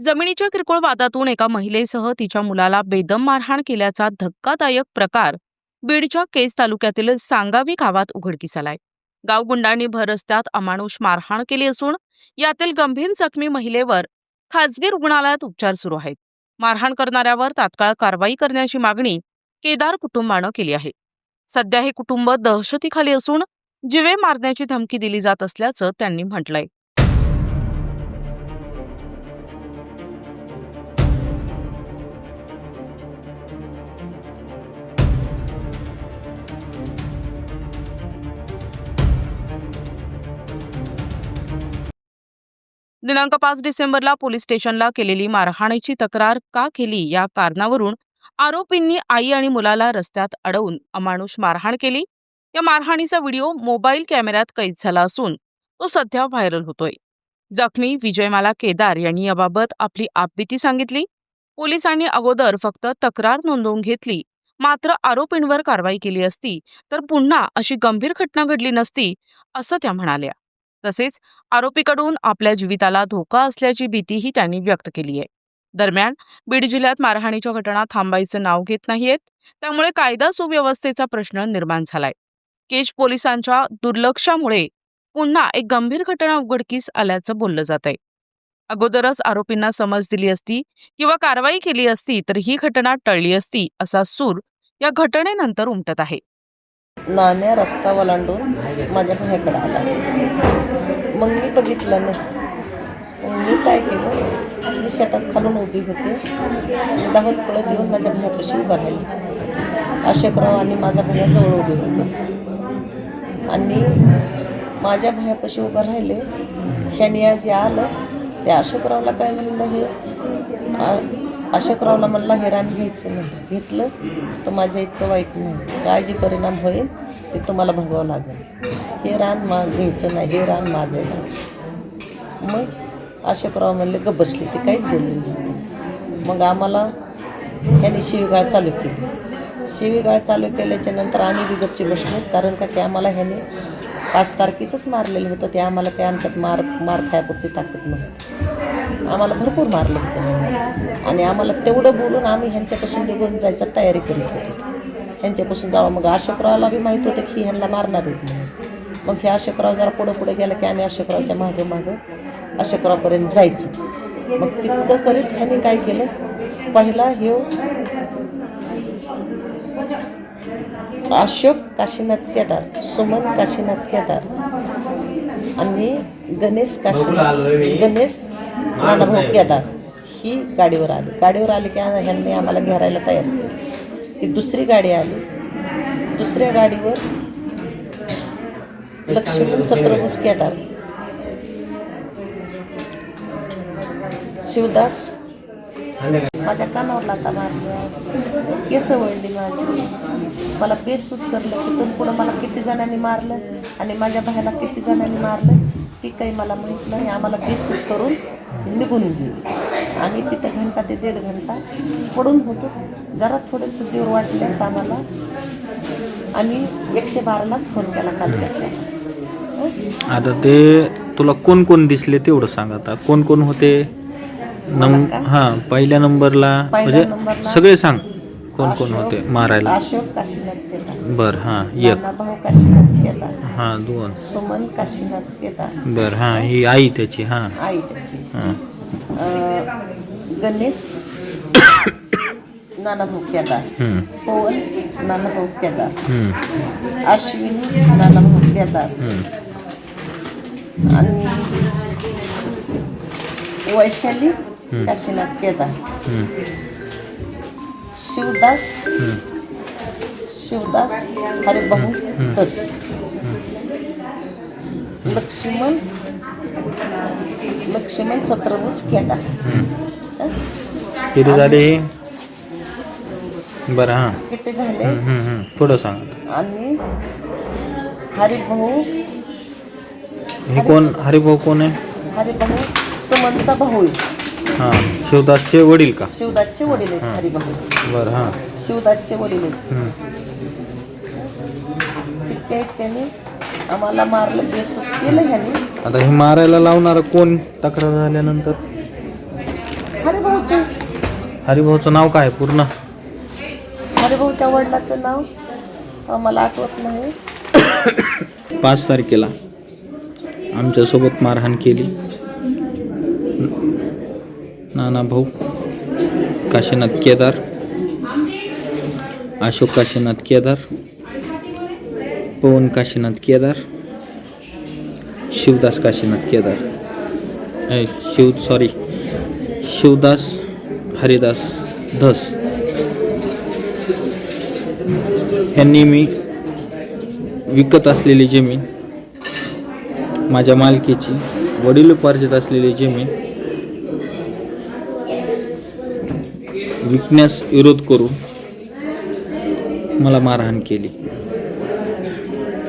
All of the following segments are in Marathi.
जमिनीच्या किरकोळ वादातून एका महिलेसह तिच्या मुलाला बेदम मारहाण केल्याचा धक्कादायक प्रकार बीडच्या केज तालुक्यातील सांगावी गावात उघडकीस आलाय. गावगुंडांनी भर रस्त्यात अमानुष मारहाण केली असून यातील गंभीर जखमी महिलेवर खासगी रुग्णालयात उपचार सुरू आहेत. मारहाण करणाऱ्यावर तात्काळ कारवाई करण्याची मागणी केदार कुटुंबानं केली आहे. सध्या हे कुटुंब दहशतीखाली असून जीवे मारण्याची धमकी दिली जात असल्याचं त्यांनी म्हटलंय. दिनांक 5 डिसेंबरला पोलीस स्टेशनला केलेली मारहाणीची तक्रार का केली या कारणावरून आरोपींनी आई आणि मुलाला रस्त्यात अडवून अमानुष मारहाण केली. या मारहाणीचा व्हिडिओ मोबाईल कॅमेऱ्यात कैद झाला असून तो सध्या व्हायरल होतोय. जखमी विजयमाला केदार यांनी याबाबत आपली आपबीती सांगितली. पोलिसांनी अगोदर फक्त तक्रार नोंदवून घेतली, मात्र आरोपींवर कारवाई केली असती तर पुन्हा अशी गंभीर घटना घडली नसती असं त्या म्हणाल्या. तसेच आरोपीकडून आपल्या जीविताला धोका असल्याची भीतीही त्यांनी व्यक्त केली आहे. दरम्यान बीड जिल्ह्यात मारहाणीच्या घटना थांबायचं नाव घेत नाहीयेत, त्यामुळे कायदा सुव्यवस्थेचा प्रश्न निर्माण झालाय. केज पोलिसांच्या दुर्लक्षामुळे पुन्हा एक गंभीर घटना उघडकीस आल्याचं बोललं जात आहे. अगोदरच आरोपींना समज दिली असती किंवा कारवाई केली असती तर ही घटना टळली असती असा सूर या घटनेनंतर उमटत आहे. नाण्या रस्ता ओलांडून माझ्या भावाकडे आला. मग मी बघितलं नाही. मग मी काय केलं, मी शेतात खालून उभी होते. धावत पळत येऊन माझ्या भावापाशी उभं राहिले. अशोकराव आणि माझा भाया जवळ उभे होते आणि माझ्या भायापाशी उभं राहिले. ह्याने जे आलं त्या अशोकरावला काय म्हणलं, हे अशोकरावला म्हणला हे रान घ्यायचं नाही. घेतलं तर माझ्या इतकं वाईट नाही, काय जे परिणाम होईल ते तुम्हाला भोगावं लागेल. हे रान घ्यायचं नाही, हे रान माझं नाही. मग अशोकराव म्हणले गप्प बसले, ते काहीच बोलले नाही. मग आम्हाला ह्यांनी शिवीगाळ चालू केली. शिवीगाळ चालू केल्याच्या नंतर आम्ही बी गपचे बसलो, कारण का की आम्हाला ह्याने 5 तारखेचंच मारलेलं होतं. ते आम्हाला काही आमच्यात मार खायापुरती ताकद नव्हती. आम्हाला भरपूर मारलं होतं आणि आम्हाला तेवढं बोलून आम्ही ह्यांच्यापासून निघून जायचा तयारी करीत होतो. ह्यांच्यापासून जावं. मग अशोकरावला बी माहीत होतं की ह्यांना मारणार आहेत. मग हे अशोकराव जरा पुढं गेलं की आम्ही अशोकरावच्या मागं अशोकरावपर्यंत जायचं. मग तितकं करीत ह्यांनी काय केलं, पहिला हे अशोक काशीनाथ केदार, सुमन काशीनाथ केदार आणि गणेश नानाभाऊ केदार ही गाडीवर आली की ह्यांनी आम्हाला घेरायला तयार केली. की दुसरी गाडी आली. दुसऱ्या गाडीवर लक्ष्मण चत्रभुज केदार, शिवदास माझ्या कानावर लाथा मारल्या, केस वळली माझी, मला बेसूद करलं. तिथून पुढं मला किती जणांनी मारलं आणि माझ्या भावाला किती जणांनी मारलं ती काही मला माहीत नाही. आम्हाला बेसूद करून निघून गेली. आम्ही तिथं घंटा ते 1.5 घंटा पडून होतो. जरा थोडे सुट्टीवर वाटल्यास आम्हाला आम्ही 112लाच फोन केला कालच्याच. आता ते तुला कोण कोण दिसले तेवढं सांग. आता कोण कोण होते? पहिल्या नंबरला म्हणजे सगळे सांग कोण कोण होते मारायला. अशोक काशीनाथ केदार. बर एक. नानाभाऊ काशीनाथ केदार. 2. सुमन काशीनाथ केदार. बर ही आई त्याची. आई त्याची. गणेश नानाभाऊ केदार. पवन नानाभाऊ केदार. अश्विनी नानाभाऊ केदार आणि वैशाली काशीनाथ केदार. शिवदास हरिभाऊ तस. लक्ष्मण चत्रभुज केदार. किती झाले? बरं किती झाले थोडं सांग. आणि हरिभाऊ. हे कोण हरिभाऊ कोण आहे? हरिभाऊ सुमनचा भाऊ. शिवदासचे वडील का? शिवदासचे वडील आहेत हरिभाऊ. बरं शिवदासचे वडील आहेत. तितक्याने आम्हाला मारलं, बेसूद केलं ह्यांनी. आता हे मारायला लावणार कोण तक्रार झाल्यानंतर? हरिभाऊचं हरिभाऊचं नाव काय पूर्ण? हरिभाऊच्या वडिलाचं नाव मला आठवत नाही. 5 तारखेला आमच्यासोबत मारहाण केली. नाना भाऊ काशीनाथ केदार, अशोक काशीनाथ केदार, पवन काशीनाथ केदार, शिवदास काशीनाथ केदार, शिवदास हरिदास धस यांनी मी विकत असलेली जमीन, माझ्या मालकीची वडिलोपार्जित असलेली जमीन विकण्यास विरोध करून मला मारहाण केली.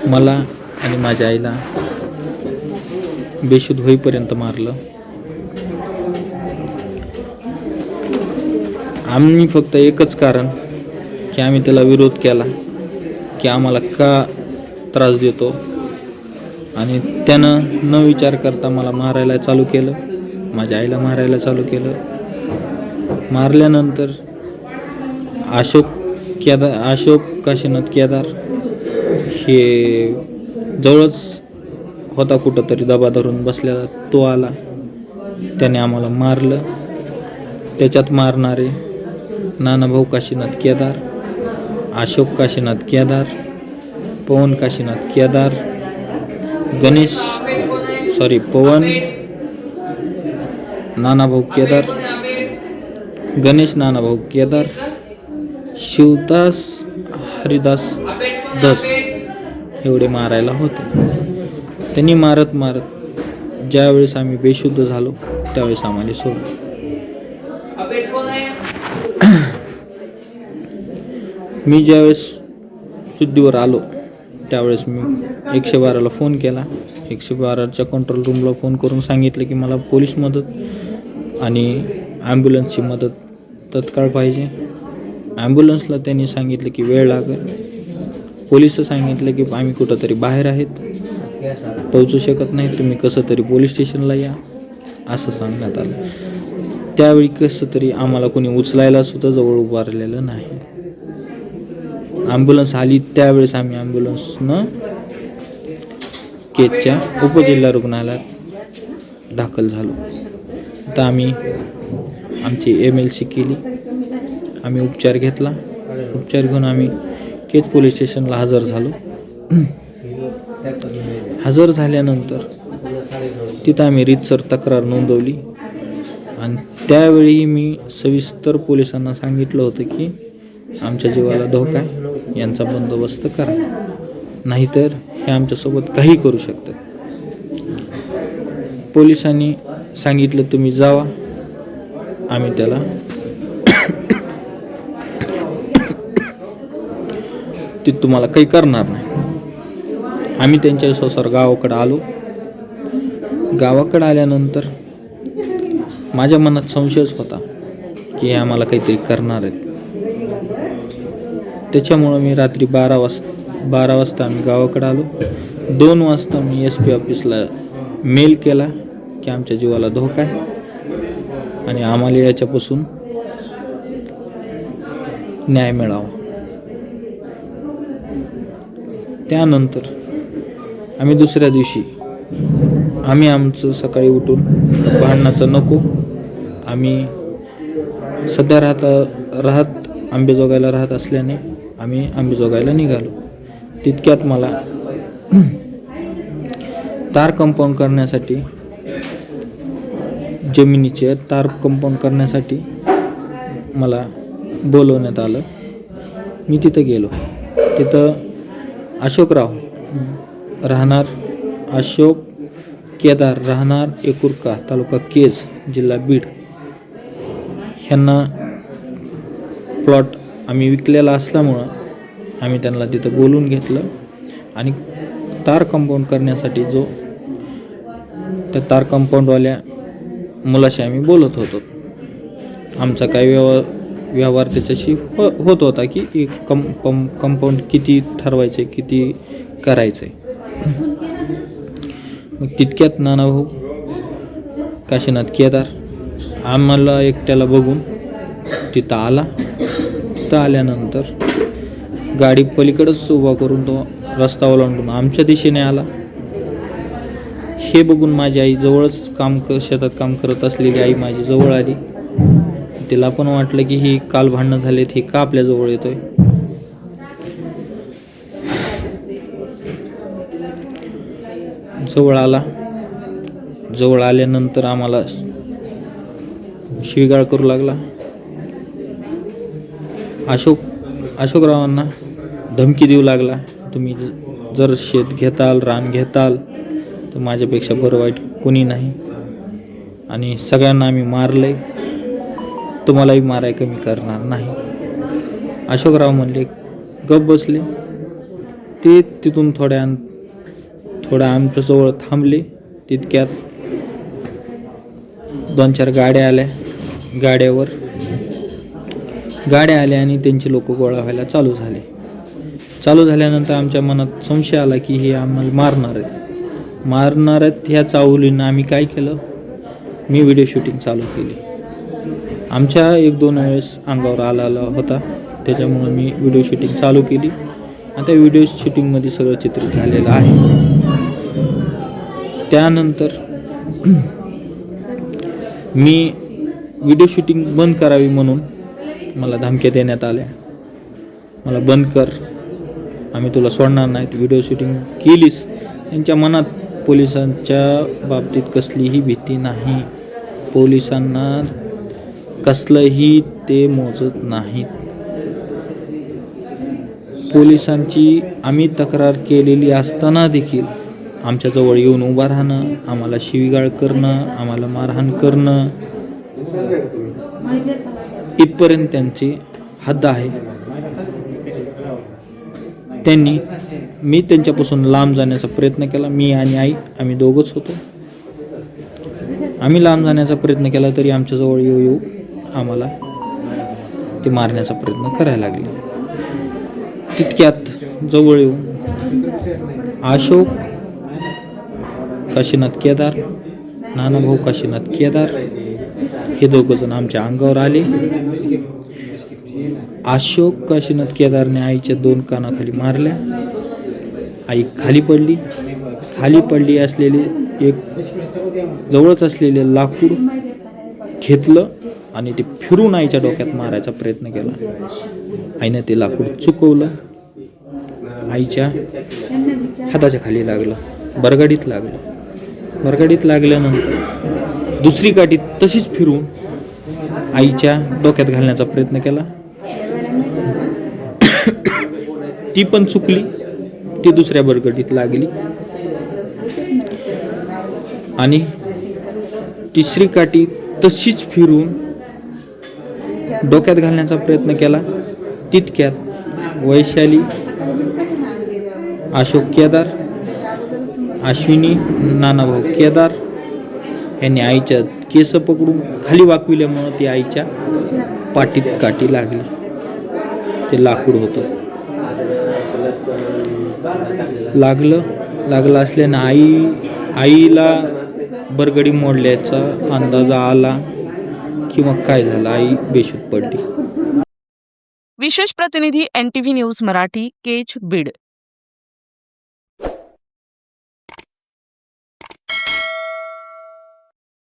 मला आणि माझ्या आईला बेशुद्ध होईपर्यंत मारलं. आम्ही फक्त एकच कारण की आम्ही त्याला विरोध केला की आम्हाला का त्रास देतो, आणि त्यानं न विचार करता मला मारायला चालू केलं, माझ्या आईला मारायला चालू केलं. मारल्यानंतर अशोक काशीनाथ केदार हे जवळच होता, कुठंतरी दबा धरून बसलेला, तो आला, त्याने आम्हाला मारलं. त्याच्यात मारणारे नानाभाऊ काशीनाथ केदार, अशोक काशीनाथ केदार, पवन काशीनाथ केदार, पवन नानाभाऊ केदार, गणेश नानाभाऊ केदार, शिवदास हरिदास धस एवढे मारायला होते. त्यांनी मारत ज्यावेळेस आम्ही बेशुद्ध झालो त्यावेळेस आम्हाला सोडलं. मी ज्यावेळेस शुद्धीवर आलो त्यावेळेस मी 112ला फोन केला. 112च्या कंट्रोल रूमला फोन करून सांगितलं की मला पोलीस मदत आणि ॲम्ब्युलन्सची मदत तत्काळ पाहिजे. ॲम्ब्युलन्सला त्यांनी सांगितलं की वेळ लागेल. पोलिसचं सांगितलं की आम्ही कुठंतरी बाहेर आहेत, पोहोचू शकत नाही, तुम्ही कसं तरी पोलीस स्टेशनला या असं सांगण्यात आलं. त्यावेळी कसं तरी आम्हाला कोणी उचलायला सुद्धा जवळ उभारलेलं नाही. ॲम्ब्युलन्स आली त्यावेळेस आम्ही ॲम्ब्युलन्सनं केजच्या उपजिल्हा रुग्णालयात दाखल झालो. तर आम्ही आमची MLC केली, आम्ही उपचार घेतला. उपचार घेऊन आम्ही केज पोलीस स्टेशनला हजर झालो. हजर झाल्यानंतर तिथं आम्ही रीतसर तक्रार नोंदवली आणि त्यावेळी मी सविस्तर पोलिसांना सांगितलं होतं की आमच्या जीवाला धोका आहे, यांचा बंदोबस्त करा, नाहीतर हे आमच्यासोबत काही करू शकतात. पोलिसांनी सांगितलं तुम्ही जावा, आम्ही त्याला ते तुम्हाला काही करणार नाही. आम्ही त्यांच्या विश्वासावर गावाकडे आलो. गावाकडे आल्यानंतर माझ्या मनात संशयच होता की हे आम्हाला काहीतरी करणार आहेत. त्याच्यामुळं मी रात्री 12 वाजता आम्ही गावाकडे आलो. 2 वाजता मी SP ऑफिसला मेल केला की आमच्या जीवाला धोका आहे आणि आम्हाला याच्यापासून न्याय मिळावा. त्यानंतर आम्ही दुसऱ्या दिवशी आमचं सकाळी उठून भांडणाचं नको, आम्ही सध्या राहत आंबेजोगाईला राहत असल्याने आम्ही आंबेजोगाईला निघालो. तितक्यात मला तार कंपाऊंड करण्यासाठी, जमिनीचे तार कंपाऊंड करण्यासाठी मला बोलवण्यात आलं. मी तिथं गेलो. तिथं अशोकराव राहणार, अशोक केदार राहणार एकुरका, तालुका केज, जिल्हा बीड, ह्यांना प्लॉट आम्ही विकलेला असल्यामुळं आम्ही त्यांना तिथं बोलून घेतलं आणि तार कंपाऊंड करण्यासाठी त्या तार कंपाऊंडवाल्या मुलाशी आम्ही बोलत होतो. आमचा काही व्यवहार त्याच्याशी होत होता की कंपाऊंड किती ठरवायचे, किती करायचं आहे. मग तितक्यात नानाभाऊ काशीनाथ केदार आम्हाला एकट्याला बघून तिथं आला. तिथं आल्यानंतर गाडी पलीकडंच उभा करून तो रस्ता ओलांडून आमच्या दिशेने आला. हे बघून माझी आई जवळच शेतात काम करत असलेली आई माझी जवळ आली. तिला पण वाटलं की ही काल भांडणं झालेत, हे का आपल्या जवळ येतोय. जवळ आला. जवळ आल्यानंतर आम्हाला शिवीगाळ करू लागला. अशोकरावांना धमकी देऊ लागला, तुम्ही जर शेत घेताल, रान घेताल तर माझ्यापेक्षा बरं वाईट कोणी नाही आणि सगळ्यांना आम्ही मारलंय, तुम्हालाही माराय कमी करणार नाही. अशोकराव म्हणले, गप बसले. ते तिथून थोड्या आमच्याजवळ थांबले. तितक्यात 2-4 गाड्या आल्या. गाड्या आल्या आणि त्यांचे लोक गोळा व्हायला चालू झाल्यानंतर आमच्या मनात संशय आला की हे आम्हाला मारणार आहेत. ह्या चाहुलीनं आम्ही काय केलं, मी व्हिडिओ शूटिंग चालू केली. आमच्या 1-2 वेळेस अंगावर आला होता, त्याच्यामुळे मी व्हिडिओ शूटिंग चालू केली. आता व्हिडिओ शूटिंगमध्ये सगळं चित्रित झालेलं आहे. त्यानंतर मी व्हिडिओ शूटिंग बंद करावी म्हणून मला धमक्या देण्यात आल्या, मला बंद कर, आम्ही तुला सोडणार नाहीत. व्हिडिओ शूटिंग केलीस. त्यांच्या मनात पोलिसांच्या बाबतीत कसलीही भीती नाही. पोलिसांना कसलंही ते मोजत नाहीत. पोलिसांची आम्ही तक्रार केलेली असताना देखील आमच्याजवळ येऊन उभा राहणं, आम्हाला शिवीगाळ करणं, आम्हाला मारहाण करणं, इथपर्यंत त्यांची हद्द आहे. मी त्यांच्यापासून लांब जाण्याचा प्रयत्न केला. मी आणि आई आम्ही दोघंच होतो. आम्ही लांब जाण्याचा प्रयत्न केला तरी आमच्याजवळ येऊ आम्हाला ते मारण्याचा प्रयत्न करायला लागले. तितक्यात जवळ येऊन अशोक काशीनाथ केदार, नानाभाऊ काशीनाथ केदार हे दोघंजण आमच्या अंगावर आले. अशोक काशीनाथ केदारने आईच्या 2 कानाखाली मारल्या. आई खाली पडली असलेले एक जवळच असलेले लाकूड घेतलं आणि ते फिरून आईच्या डोक्यात मारायचा प्रयत्न केला. आईनं ते लाकूड चुकवलं, आईच्या हाताच्या खाली लागलं, बरगाडीत लागल्यानंतर दुसरी काठी तशीच फिरून आईच्या डोक्यात घालण्याचा प्रयत्न केला. ती पण चुकली, ती दुसऱ्या बरगडीत लागली आणि तिसरी काठी तशीच फिरून डोक्यात घालण्याचा प्रयत्न केला. तितक्यात वैशाली, अशोक केदार, अश्विनी, नानाभाऊ केदार यांनी आईच्या केस पकडून खाली वाकविल्यामुळं ती आईच्या पाठीत काठी लागली. ते लाकूड होतं. लागलं असल्यानं आईला बरगडी मोडल्याचा अंदाज आला किंवा काय झालं, आई बेशुद्ध पडली. विशेष प्रतिनिधी NTV न्यूज मराठी, केज, बीड.